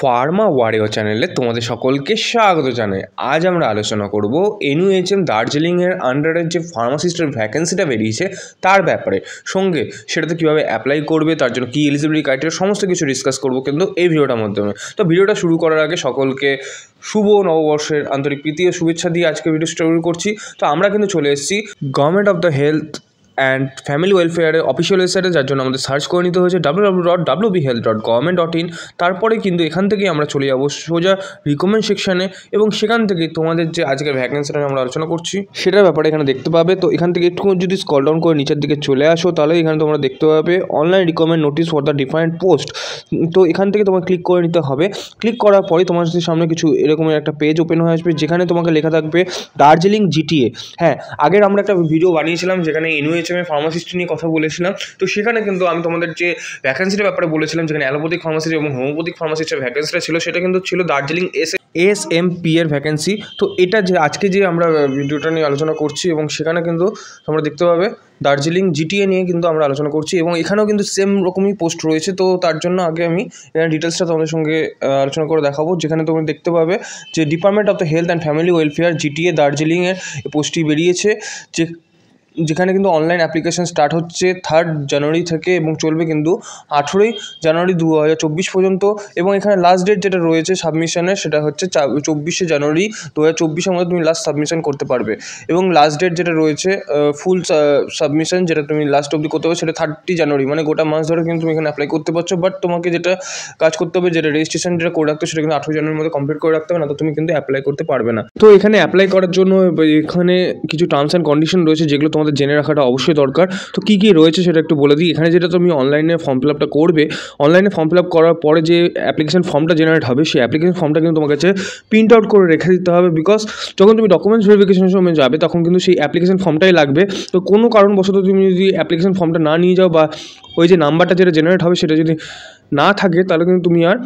Pharma warrior চ্যানেলে তোমাদের সকলকে স্বাগত জানাই। আজ আমরা আলোচনা করব NUHM দার্জিলিংয়ের আন্ডারের যে ফার্মাসিস্টের ভ্যাকেন্সিটা বেরিয়েছে তার ব্যাপারে, সঙ্গে সেটাতে কীভাবে অ্যাপ্লাই করবে, তার জন্য কী এলিজিবিলিটি ক্রাইটেরিয়া, সমস্ত কিছু ডিসকাস করবো কিন্তু এই ভিডিওটার মাধ্যমে। তো ভিডিওটা শুরু করার আগে সকলকে শুভ নববর্ষের আন্তরিক প্রীতি ও শুভেচ্ছা দিয়ে আজকে ভিডিও শুরু করছি। তো আমরা কিন্তু চলে এসেছি government of the health and family ওয়েলফেয়ারের অফিসিয়াল ওয়েবসাইটে, যার জন্য আমাদের সার্চ করে নিতে হয়েছে www.wbhealth.government.in। তারপরে কিন্তু এখান থেকেই আমরা চলে যাবো সোজা রিকমেন্ড সেকশানে, এবং সেখান থেকে তোমাদের যে আজকের ভ্যাকেন্সিটা আমরা আলোচনা করছি সেটার ব্যাপারে এখানে দেখতে পাবে। তো এখান থেকে একটু যদি স্ক্রল ডাউন করে নিচের দিকে চলে আসো, তাহলে এখানে তোমরা দেখতে পাবে online recommend notice for the different post. তো এখান থেকে তোমাকে ক্লিক করে নিতে হবে। ক্লিক করার পরে তোমার সামনে কিছু এরকমের একটা পেজ ওপেন হয়ে আসবে, যেখানে তোমাকে লেখা থাকবে দার্জিলিং GTA। হ্যাঁ, আগের আমরা একটা ভিডিও বানিয়েছিলাম যেখানে NUHM ফার্মাসিস্ট নিয়ে কথা বলেছিলাম। তো সেখানে কিন্তু আমি তোমাদের যে ভ্যাকেন্সিটার ব্যাপারে বলেছিলাম, যেখানে অ্যালোপ্যাথিক ফার্মাসিস্ট এবং হোমিওপ্যাথিক ফার্মাসিস্টের ভ্যাকেন্সিটা ছিল, সেটা কিন্তু ছিল দার্জিলিং SMP এর ভ্যাকেন্সি। তো এটা যে আজকে যে আমরা ভিডিওটা নিয়ে আলোচনা করছি, এবং সেখানে কিন্তু তোমরা দেখতে পাবে দার্জিলিং GTA নিয়ে কিন্তু আমরা আলোচনা করছি, এবং এখানেও কিন্তু সেম রকমই পোস্ট রয়েছে। তো তার জন্য আগে আমি এখানে ডিটেলসটা তোমাদের সঙ্গে আলোচনা করে দেখাবো। যেখানে তোমরা দেখতে পাবে যে department of the health and family welfare GTA দার্জিলিংয়ের পোস্টটি বেরিয়েছে, যেখানে কিন্তু অনলাইন অ্যাপ্লিকেশন স্টার্ট হচ্ছে 3 জানুয়ারি থেকে এবং চলবে কিন্তু 18 জানুয়ারি 2024 পর্যন্ত। এবং এখানে লাস্ট ডেট যেটা রয়েছে সাবমিশনের, সেটা হচ্ছে 24 জানুয়ারি 2024 মধ্যে তুমি লাস্ট সাবমিশন করতে পারবে। এবং লাস্ট ডেট যেটা রয়েছে ফুল সাবমিশন, যেটা তুমি লাস্ট অবধি করতে পারবে, সেটা 30 জানুয়ারি, মানে গোটা মাস ধরে কিন্তু তুমি এখানে অ্যাপ্লাই করতে পারছো। বাট তোমাকে যেটা কাজ করতে হবে, যেটা রেজিস্ট্রেশন যেটা করে রাখতে হবে, সেটা কিন্তু 18 জানুয়ারির মধ্যে কমপ্লিট করে রাখতে হবে, না তো তুমি কিন্তু অ্যাপ্লাই করতে পারবে না। তো এখানে অ্যাপ্লাই করার জন্য এখানে কিছু টার্মস অ্যান্ড কন্ডিশন রয়েছে, যেগুলো তোমাদের জেনে রাখাটা অবশ্যই দরকার। তো কী কী রয়েছে সেটা একটু বলে দিই। এখানে যেটা তুমি অনলাইনে ফর্ম ফিল আপটা করবে, অনলাইনে ফর্ম ফিল আপ করার পরে যে অ্যাপ্লিকেশন ফর্মটা জেনারেট হবে, সেই অ্যাপ্লিকেশন ফর্মটা কিন্তু তোমার কাছে প্রিন্ট আউট করে রেখে দিতে হবে। বিকজ যখন তুমি ডকুমেন্টস ভেরিফিকেশনের সময় যাবে, তখন কিন্তু সেই অ্যাপ্লিকেশন ফর্মটাই লাগবে। তো কোনো কারণবশত তুমি যদি অ্যাপ্লিকেশন ফর্মটা না নিয়ে যাও, বা ওই যে নাম্বারটা যেটা জেনারেট হবে সেটা যদি না থাকে, তাহলে কিন্তু তুমি আর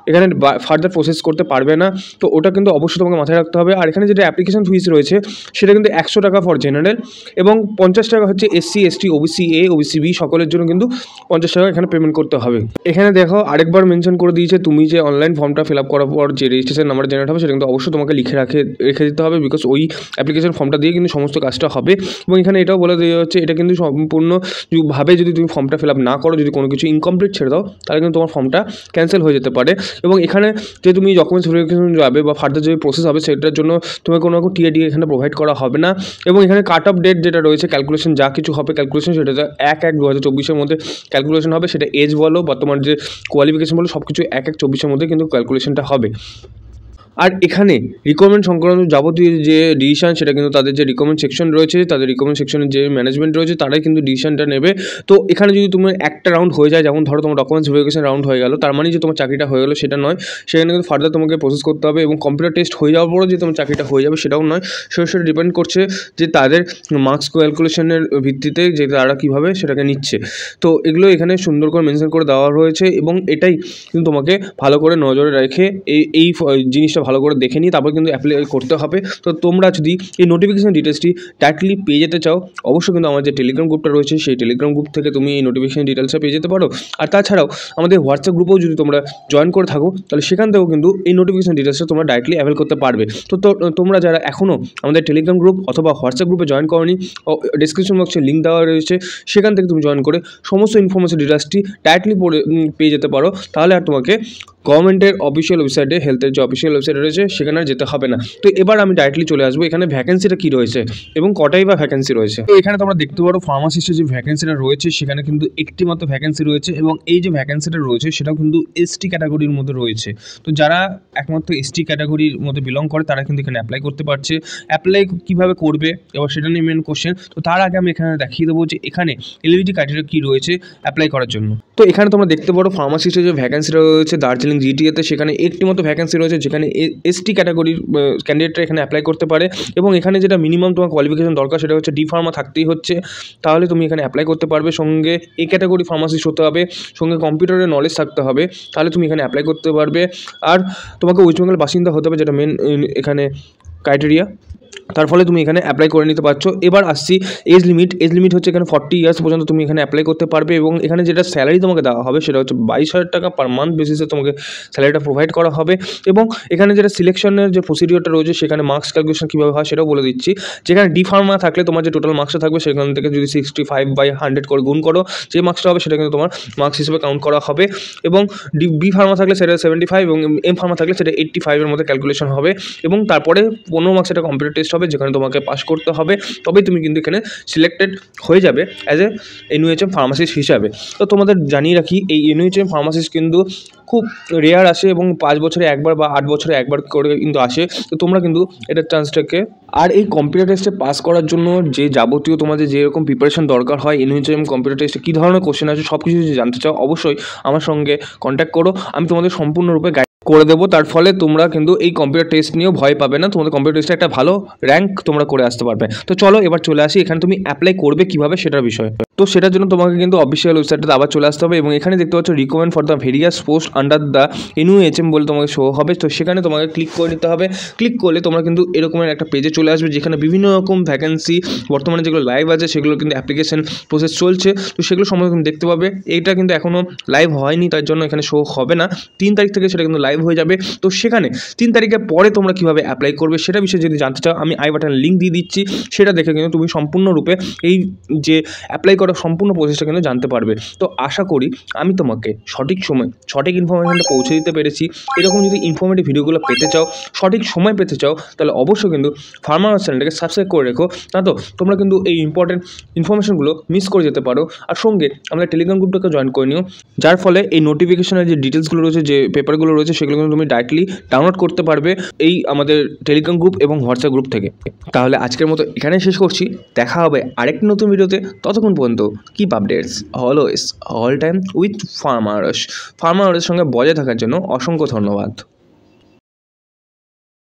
এখানে ফার্দার প্রসেস করতে পারবে না। তো ওটা কিন্তু অবশ্যই তোমাকে মাথায় রাখতে হবে। আর এখানে যেটা অ্যাপ্লিকেশন ফিস রয়েছে, সেটা কিন্তু 100 টাকা ফর জেনারেল, এবং 50 টাকা হচ্ছে SC ST OBC A OBC B সকলের জন্য কিন্তু 50 টাকা এখানে পেমেন্ট করতে হবে। এখানে দেখো আরেকবার মেনশন করে দিয়েছে, তুমি যে অনলাইন ফর্মটা ফিল আপ করার পর যে রেজিস্ট্রেশন নাম্বার জেনারেট হবে, সেটা কিন্তু অবশ্যই তোমাকে রেখে দিতে হবে। বিকজ ওই অ্যাপ্লিকেশন ফর্মটা দিয়ে কিন্তু সমস্ত কাজটা হবে। এবং এখানে এটাও বলে দেওয়া হচ্ছে, এটা কিন্তু সম্পূর্ণভাবে যদি তুমি ফর্মটা ফিল আপ না করো, যদি কোনো কিছু ইনকমপ্লিট ছেড়ে দাও, তাহলে কিন্তু তোমার ফর্মটা ক্যান্সেল হয়ে যেতে পারে। এবং এখানে যে তুমি ডকুমেন্টস ভেরিফিকেশন যাবে বা ফার্দার যে প্রসেস হবে, সেটার জন্য তোমাকে কোনো রকম TAD এখানে প্রোভাইড করা হবে না। এবং এখানে কাট অফ ডেট যেটা রয়েছে, ক্যালকুলেশন যা কিছু হবে ক্যালকুলেশন, সেটা 1/1/2024 মধ্যে ক্যালকুলেশন হবে। সেটা এজ বলো বা তোমার যে কোয়ালিফিকেশন বলো, সব কিছু 1/1/24 মধ্যে কিন্তু ক্যালকুলেশনটা হবে। আর এখানে রিকমেন্ড সংক্রান্ত যাবতীয় যে ডিসিশন, সেটা কিন্তু তাদের যে রিকমেন্ড সেকশন রয়েছে, তাদের রিকমেন্ড সেকশনের যে ম্যানেজমেন্ট রয়েছে, তারাই কিন্তু ডিসিশনটা নেবে। তো এখানে যদি তোমার একটা রাউন্ড হয়ে যায়, যেমন ধরো তোমার ডকুমেন্টস ভেরিফিকেশন রাউন্ড হয়ে গেল, তার মানে যে তোমার চাকরিটা হয়ে গেলো সেটা নয়। সেখানে কিন্তু ফার্দার তোমাকে প্রসেস করতে হবে, এবং কম্পিউটার টেস্ট হয়ে যাওয়ার পরও যে তোমার চাকরিটা হয়ে যাবে সেটাও নয়। সেটা ডিপেন্ড করছে যে তাদের মার্কস ক্যালকুলেশনের ভিত্তিতে যে তারা কীভাবে সেটাকে নিচ্ছে। তো এগুলো এখানে সুন্দর করে মেনশন করে দেওয়া রয়েছে, এবং এটাই কিন্তু তোমাকে ভালো করে নজরে রেখে এই জিনিসটা ভালো করে দেখে নিয়ে তারপর কিন্তু অ্যাপ্লাই করতে হবে। তো তোমরা যদি এই নোটিফিকেশন ডিটেলসটি ডাইরেক্টলি পেয়ে যেতে চাও, অবশ্যই কিন্তু আমার যে টেলিগ্রাম গ্রুপটা রয়েছে, সেই টেলিগ্রাম গ্রুপ থেকে তুমি এই নোটিফিকেশন ডিটেলসটা পেয়ে যেতে পারো। আর তাছাড়াও আমাদের হোয়াটসঅ্যাপ গ্রুপেও যদি তোমরা জয়েন করে থাকো, তাহলে সেখান থেকেও কিন্তু এই নোটিফিকেশন ডিটেলসটা তোমরা ডাইরেক্টলি অ্যাভেল করতে পারবে। তো তোমরা যারা এখনও আমাদের টেলিগ্রাম গ্রুপ অথবা হোয়াটসঅ্যাপ গ্রুপে জয়েন করোনি, ডিসক্রিপশন বক্সে লিঙ্ক দেওয়া রয়েছে, সেখান থেকে তুমি জয়েন করে সমস্ত ইনফরমেশন ডিটেলসটি ডাইরেক্টলি পেয়ে যেতে পারো। তাহলে আর তোমাকে গভর্নমেন্টের অফিসিয়াল ওয়েবসাইটে, হেলথের যে অফিসিয়াল ওয়েবসাইট রয়েছে, সেখানে আর যেতে হবে না। তো এবার আমি ডাইরেক্টলি চলে আসবো এখানে ভ্যাকেন্সিটা কী রয়েছে এবং কটাই বা ভ্যাকেন্সি রয়েছে। তো এখানে তোমরা দেখতে পারো ফার্মাসিস্টের যে ভ্যাকেন্সিটা রয়েছে, সেখানে কিন্তু একটি মাত্র ভ্যাকেন্সি রয়েছে, এবং এই যে ভ্যাকেন্সিটা রয়েছে সেটাও কিন্তু ST ক্যাটাগরির মধ্যে রয়েছে। তো যারা একমাত্র ST ক্যাটাগরির মধ্যে বিলং করে, তারা কিন্তু এখানে অ্যাপ্লাই করতে পারছে। অ্যাপ্লাই কীভাবে করবে এবার সেটা নিয়ে মেন কোশ্চেন। তো তার আগে আমি এখানে দেখিয়ে দেবো যে এখানে এলিজিবিলিটি ক্রাইটেরিয়া কী রয়েছে অ্যাপ্লাই করার জন্য। তো এখানে তোমরা দেখতে পারো ফার্মাসিস্টের যে ভ্যাকেন্সিটা রয়েছে দার্জিলিং GTA-তে, সেখানে একটি মতো ভ্যাকেন্সি রয়েছে, যেখানে ST ক্যাটাগরির ক্যান্ডিডেটরা এখানে অ্যাপ্লাই করতে পারে। এবং এখানে যেটা মিনিমাম তোমার কোয়ালিফিকেশন দরকার, সেটা হচ্ছে D Pharma থাকতেই হচ্ছে, তাহলে তুমি এখানে অ্যাপ্লাই করতে পারবে। সঙ্গে A ক্যাটাগরি ফার্মাসিস্ট হতে হবে, সঙ্গে কম্পিউটারের নলেজ থাকতে হবে, তাহলে তুমি এখানে অ্যাপ্লাই করতে পারবে। আর তোমাকে ওয়েস্ট বেঙ্গল বাসিন্দা হতে হবে, যেটা মেন এখানে ক্রাইটেরিয়া। তার ফলে তুমি এখানে অ্যাপ্লাই করে নিতে পারছো। এবার আসছি এজ লিমিট হচ্ছে এখানে 40 ইয়ার্স পর্যন্ত তুমি এখানে অ্যাপ্লাই করতে পারবে এবং এখানে যেটা স্যালারি তোমাকে দেওয়া হবে সেটা হচ্ছে 22,000 টাকা পার মান্থ বেসিসে তোমাকে স্যালারিটা প্রোভাইড করা হবে। এবং এখানে যেটা সিলেকশনের যে প্রসিডিওরটা রয়েছে সেখানে মার্কস ক্যালকুলেশন কীভাবে হয় সেটাও বলে দিচ্ছি। যেখানে ডি ফার্মা থাকলে তোমার যে টোটাল মার্কসটা থাকবে সেখান থেকে যদি 65/100 করে গুণ করো, যে মার্কসটা হবে সেটা কিন্তু তোমার মার্কস হিসেবে কাউন্ট করা হবে। এবং বি ফার্মা থাকলে সেটা 75 এবং এম ফার্মা থাকলে সেটা 85 এর মধ্যে ক্যালকুলেশন হবে। এবং তারপরে 15 মার্কস একটা কম্পিউটার টেস্ট হবে যেখানে তোমাকে পাস করতে হবে, তবেই তুমি কিন্তু এখানে সিলেক্টেড হয়ে যাবে অ্যাজ এ এনইউএইচএম ফার্মাসিস্ট হিসাবে। তো তোমাদের জানিয়ে রাখি এই এনইউএইচএম ফার্মাসিস্ট কিন্তু খুব রেয়ার আসে এবং 5 বছরে একবার বা 8 বছরে একবার করে কিন্তু আসে। তো তোমরা কিন্তু এটার চান্সটাকে, আর এই কম্পিউটার টেস্টে পাস করার জন্য যে যাবতীয় তোমাদের যেরকম প্রিপারেশন দরকার হয় এনইউএইচএম কম্পিউটার টেস্টে কী ধরনের কোশ্চেন আছে সব কিছু যদি জানতে চাও অবশ্যই আমার সঙ্গে কন্ট্যাক্ট করো, আমি তোমাদের সম্পূর্ণরূপে গাইড করে দেবো। তার ফলে তোমরা কিন্তু এই কম্পিউটার টেস্ট নিয়েও ভয় পাবে না, তোমাদের কম্পিউটার টেস্টে একটা ভালো র্যাঙ্ক তোমরা করে আসতে পারবে। তো চলো এবার চলে আসি এখানে তুমি অ্যাপ্লাই করবে কীভাবে সেটার বিষয়ে। তো সেটার জন্য তোমাকে কিন্তু অফিসিয়াল ওয়েবসাইটটাতে আবার চলে আসতে হবে এবং এখানে দেখতে পাচ্ছ recommend for the various post under the NUHM বলে তোমাকে শো হবে। তো সেখানে তোমাকে ক্লিক করে নিতে হবে। ক্লিক করলে তোমরা কিন্তু এরকমের একটা পেজে চলে আসবে যেখানে বিভিন্ন রকম ভ্যাকেন্সি বর্তমানে যেগুলো লাইভ আছে সেগুলো কিন্তু অ্যাপ্লিকেশন প্রসেস চলছে, তো সেগুলো সম্বন্ধে তুমি দেখতে পাবে। এইটা কিন্তু এখনও লাইভ হয়নি তার জন্য এখানে শো হবে না, 3 তারিখ থেকে সেটা কিন্তু লাইভ হয়ে যাবে। তো সেখানে 3 তারিখের পরে তোমরা কীভাবে অ্যাপ্লাই করবে সেটা বিষয়ে যদি জানতে চাও আমি আই বাটনের লিঙ্ক দিয়ে দিচ্ছি, সেটা দেখে কিন্তু তুমি সম্পূর্ণরূপে এই যে অ্যাপ্লাই করার সম্পূর্ণ প্রসেসটা কিন্তু জানতে পারবে। তো আশা করি আমি তোমাকে সঠিক সময় সঠিক ইনফরমেশনটা পৌঁছে দিতে পেরেছি। এরকম যদি ইনফরমেটিভ ভিডিওগুলো পেতে চাও, সঠিক সময় পেতে চাও, তাহলে অবশ্যই কিন্তু ফার্মার চ্যানেলটাকে সাবস্ক্রাইব করে রেখো, না তো তোমরা কিন্তু এই ইম্পর্টেন্ট ইনফরমেশনগুলো মিস করে যেতে পারো। আর সঙ্গে আমাদের টেলিগ্রাম গ্রুপটাকে জয়েন করে নিও, যার ফলে এই নোটিফিকেশনের যে ডিটেলসগুলো রয়েছে, যে পেপারগুলো রয়েছে সেগুলো কিন্তু তুমি ডাইরেক্টলি ডাউনলোড করতে পারবে এই আমাদের টেলিগ্রাম গ্রুপ এবং হোয়াটসঅ্যাপ গ্রুপ থেকে। তাহলে আজকের মতো এখানেই শেষ করছি, দেখা হবে আরেকটি নতুন ভিডিওতে। ততক্ষণ পর্যন্ত keep updates always all time with farmers. ফার্মারসের সঙ্গে বজায় থাকার জন্য অসংখ্য ধন্যবাদ।